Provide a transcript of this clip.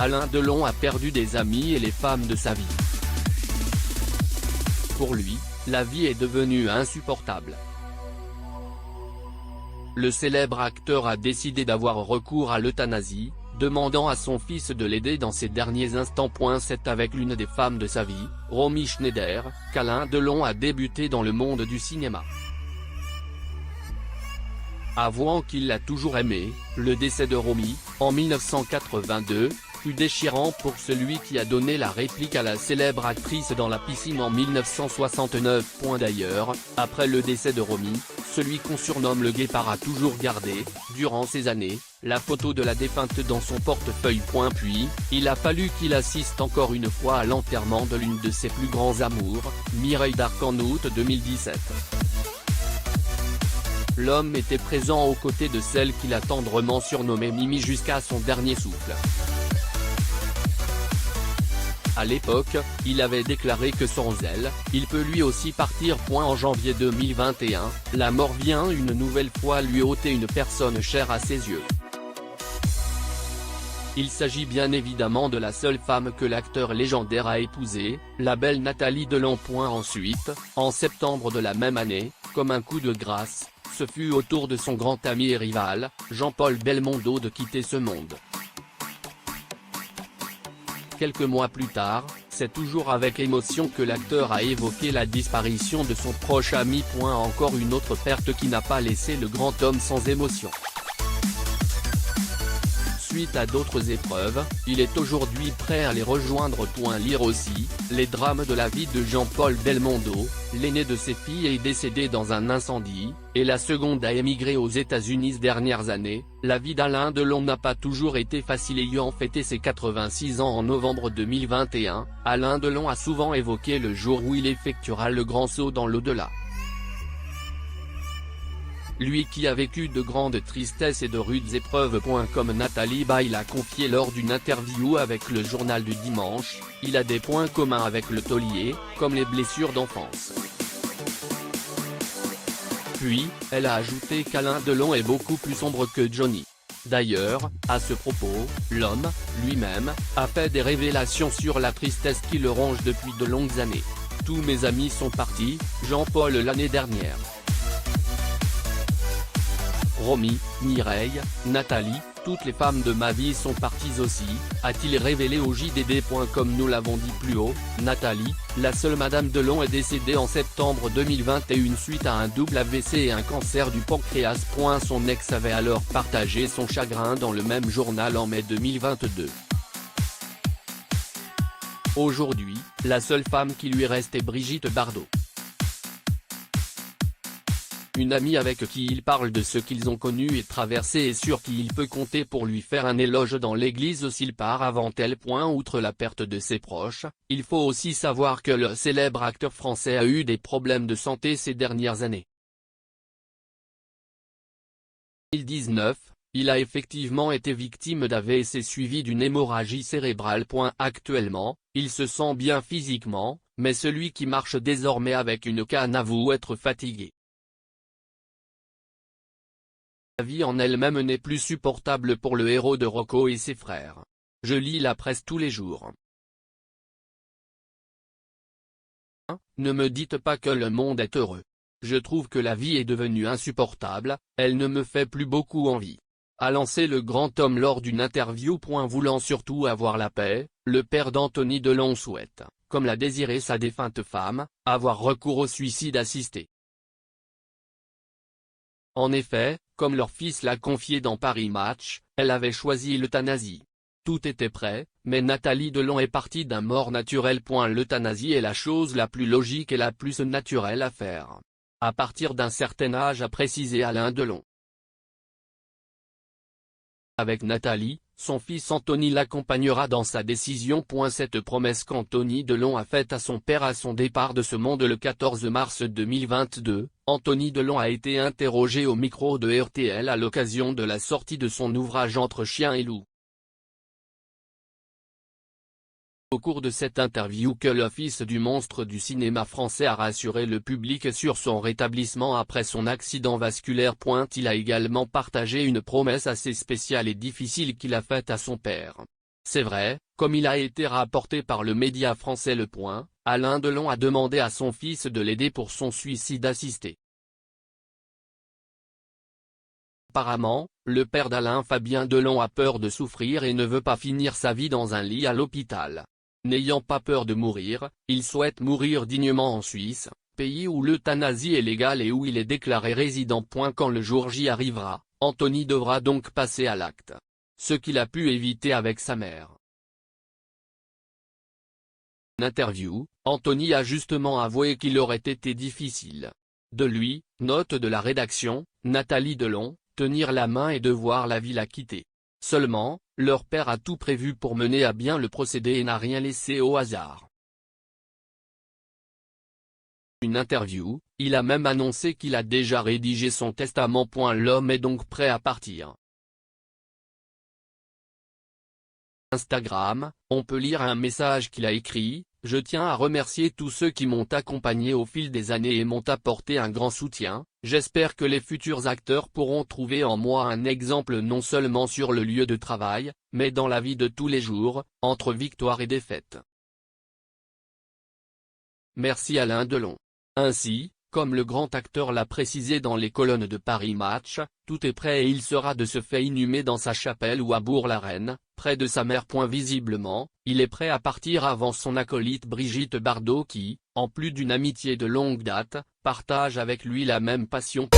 Alain Delon a perdu des amis et les femmes de sa vie. Pour lui, la vie est devenue insupportable. Le célèbre acteur a décidé d'avoir recours à l'euthanasie, demandant à son fils de l'aider dans ses derniers instants. C'est avec l'une des femmes de sa vie, Romy Schneider, qu'Alain Delon a débuté dans le monde du cinéma. Avouant qu'il l'a toujours aimée, le décès de Romy, en 1982, fut déchirant pour celui qui a donné la réplique à la célèbre actrice dans la piscine en 1969. D'ailleurs, après le décès de Romy, celui qu'on surnomme le Guépard a toujours gardé, durant ces années, la photo de la défunte dans son portefeuille. Puis, il a fallu qu'il assiste encore une fois à l'enterrement de l'une de ses plus grands amours, Mireille Darc en août 2017. L'homme était présent aux côtés de celle qu'il a tendrement surnommée Mimi jusqu'à son dernier souffle. À l'époque, il avait déclaré que sans elle, il peut lui aussi partir. En janvier 2021, la mort vient une nouvelle fois lui ôter une personne chère à ses yeux. Il s'agit bien évidemment de la seule femme que l'acteur légendaire a épousée, la belle Nathalie Delon. Ensuite, en septembre de la même année, comme un coup de grâce, ce fut au tour de son grand ami et rival, Jean-Paul Belmondo, de quitter ce monde. Quelques mois plus tard, c'est toujours avec émotion que l'acteur a évoqué la disparition de son proche ami. Encore une autre perte qui n'a pas laissé le grand homme sans émotion. Suite à d'autres épreuves, il est aujourd'hui prêt à les rejoindre. Lire aussi, les drames de la vie de Jean-Paul Belmondo, l'aîné de ses filles est décédé dans un incendie, et la seconde a émigré aux États-Unis ces dernières années. La vie d'Alain Delon n'a pas toujours été facile. Ayant fêté ses 86 ans en novembre 2021, Alain Delon a souvent évoqué le jour où il effectuera le grand saut dans l'au-delà. Lui qui a vécu de grandes tristesses et de rudes épreuves. Comme Nathalie Baye l'a confié lors d'une interview avec le journal du dimanche, il a des points communs avec le taulier, comme les blessures d'enfance. Puis, elle a ajouté qu'Alain Delon est beaucoup plus sombre que Johnny. D'ailleurs, à ce propos, l'homme, lui-même, a fait des révélations sur la tristesse qui le ronge depuis de longues années. Tous mes amis sont partis, Jean-Paul l'année dernière. Romy, Mireille, Nathalie, toutes les femmes de ma vie sont parties aussi, a-t-il révélé au JDD. Comme nous l'avons dit plus haut, Nathalie, la seule Madame Delon, est décédée en septembre 2021 suite à un double AVC et un cancer du pancréas. Son ex avait alors partagé son chagrin dans le même journal en mai 2022. Aujourd'hui, la seule femme qui lui reste est Brigitte Bardot. Une amie avec qui il parle de ce qu'ils ont connu et traversé et sur qui il peut compter pour lui faire un éloge dans l'église s'il part avant elle. Outre la perte de ses proches, il faut aussi savoir que le célèbre acteur français a eu des problèmes de santé ces dernières années. En 2019, il a effectivement été victime d'AVC suivi d'une hémorragie cérébrale. Actuellement, il se sent bien physiquement, mais celui qui marche désormais avec une canne avoue être fatigué. La vie en elle-même n'est plus supportable pour le héros de Rocco et ses frères. Je lis la presse tous les jours. Ne me dites pas que le monde est heureux. Je trouve que la vie est devenue insupportable, elle ne me fait plus beaucoup envie. A lancé le grand homme lors d'une interview. Voulant surtout avoir la paix, le père d'Anthony Delon souhaite, comme l'a désiré sa défunte femme, avoir recours au suicide assisté. En effet, comme leur fils l'a confié dans Paris Match, elle avait choisi l'euthanasie. Tout était prêt, mais Nathalie Delon est partie d'un mort naturel. L'euthanasie est la chose la plus logique et la plus naturelle à faire. À partir d'un certain âge, a précisé Alain Delon. Avec Nathalie, son fils Anthony l'accompagnera dans sa décision. Cette promesse qu'Anthony Delon a faite à son père à son départ de ce monde le 14 mars 2022, Anthony Delon a été interrogé au micro de RTL à l'occasion de la sortie de son ouvrage Entre chien et loup. Au cours de cette interview que le fils du monstre du cinéma français a rassuré le public sur son rétablissement après son accident vasculaire. Il a également partagé une promesse assez spéciale et difficile qu'il a faite à son père. C'est vrai, comme il a été rapporté par le média français Le Point, Alain Delon a demandé à son fils de l'aider pour son suicide assisté. Apparemment, le père d'Alain, Fabien Delon, a peur de souffrir et ne veut pas finir sa vie dans un lit à l'hôpital. N'ayant pas peur de mourir, il souhaite mourir dignement en Suisse, pays où l'euthanasie est légale et où il est déclaré résident. Quand le jour J arrivera, Anthony devra donc passer à l'acte. Ce qu'il a pu éviter avec sa mère. En interview, Anthony a justement avoué qu'il aurait été difficile. De lui, note de la rédaction, Nathalie Delon, tenir la main et devoir la vie la quitter. Seulement, leur père a tout prévu pour mener à bien le procédé et n'a rien laissé au hasard. Une interview, il a même annoncé qu'il a déjà rédigé son testament. L'homme est donc prêt à partir. Instagram, on peut lire un message qu'il a écrit: « Je tiens à remercier tous ceux qui m'ont accompagné au fil des années et m'ont apporté un grand soutien. J'espère que les futurs acteurs pourront trouver en moi un exemple non seulement sur le lieu de travail, mais dans la vie de tous les jours, entre victoires et défaites. Merci Alain Delon. » Ainsi, comme le grand acteur l'a précisé dans les colonnes de Paris Match, tout est prêt et il sera de ce fait inhumé dans sa chapelle ou à Bourg-la-Reine, près de sa mère. Visiblement, il est prêt à partir avant son acolyte Brigitte Bardot qui, en plus d'une amitié de longue date, partage avec lui la même passion.